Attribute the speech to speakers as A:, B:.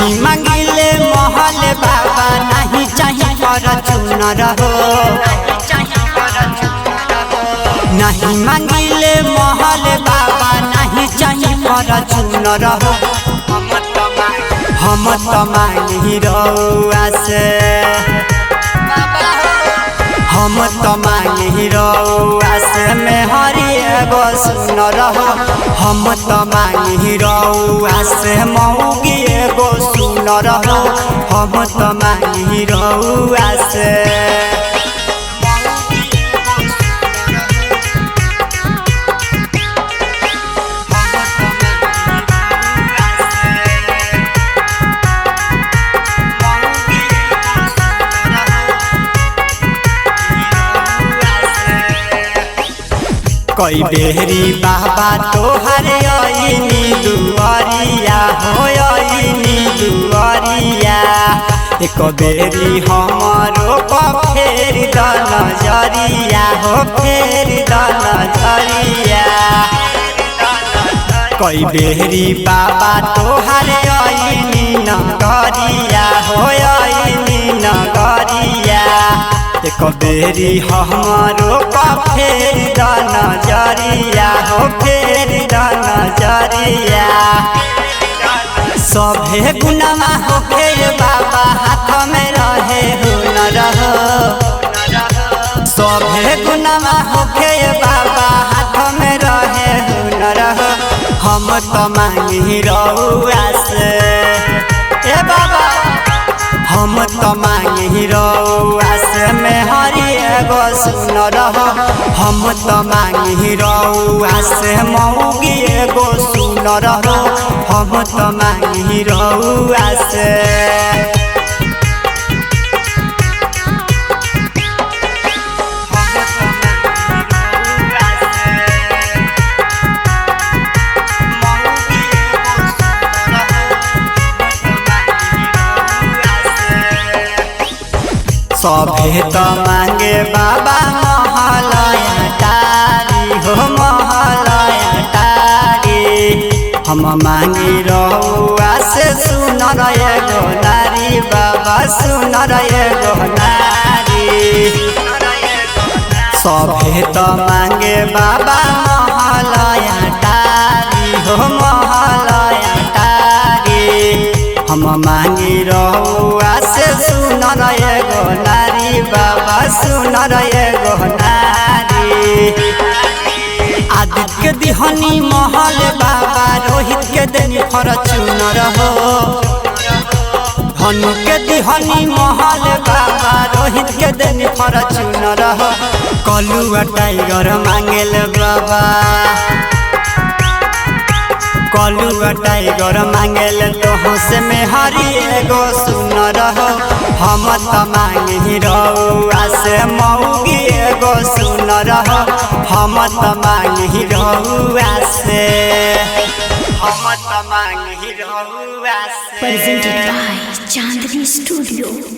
A: नहीं मांगिले महल बाबा नहीं चाहिए फॉर्च्यूनर हो। नहीं मांगिले महल बाबा नहीं चाहिए फॉर्च्यूनर हो। हम तो मांगी रउआ से, हम तो मांगी रउआ से मेहरी एगो सुनर हो। हम तो मांगी रउआ से मौगी एगो सुनर हो। हम तो मांगी रउआ से कई बेरी बाबा तोहर आईनी दुआरिया हो, आईनी दुआरिया। एक बेरी हमारो फेर द नजरिया हो, फेर द नजरिया। कई बेरी बाबा तोहर आईनी नगरिया हो, आईनी नगरिया। एक बेरी हमारो फेर द नजरिया हो, फेर द नजरिया। सभे गुनाह होके बाबा हाथ में रहे हुनर हो। सभे गुनाह होके बाबा हाथ में रहे हुनर हो। हम तो मांगी रउआ से ए बाबा, हम तो मांगी रउआ से मेहरी एगो सुनर हो। हम तो मांगी रउआ से मौगी एगो सुनर हो। हम तो मांगी रउआ से सभे तो मांगे बाबा महलया टारी हो, महलया टारी। हम मांगी रउआ से सुनर एगो नारी बाबा, सुनर एगो नारी। सभे तो मांगे बाबा महलया टारी हो, महलया टारी। हम मांगी रउआ से सुनर एगो नारी बाबा, सुनर एगो नारी। आदित्य के दिहनी महल बाबा, रोहित के देनी फॉर्च्यूनर हो। धनु के दिहनी महल बाबा, रोहित के देनी फॉर्च्यूनर हो। कलुआ टाइगर मांगेल बाबा, कलुआ टाइगर मांगेल तोह से मेहरी एगो सुनर हो। हम तो मांगी रउआ से मौगी एगो सुनर हो। हम तो मांगी रउआ से, हम तो मांगी रउआ से।
B: Presented by Chandni Studio।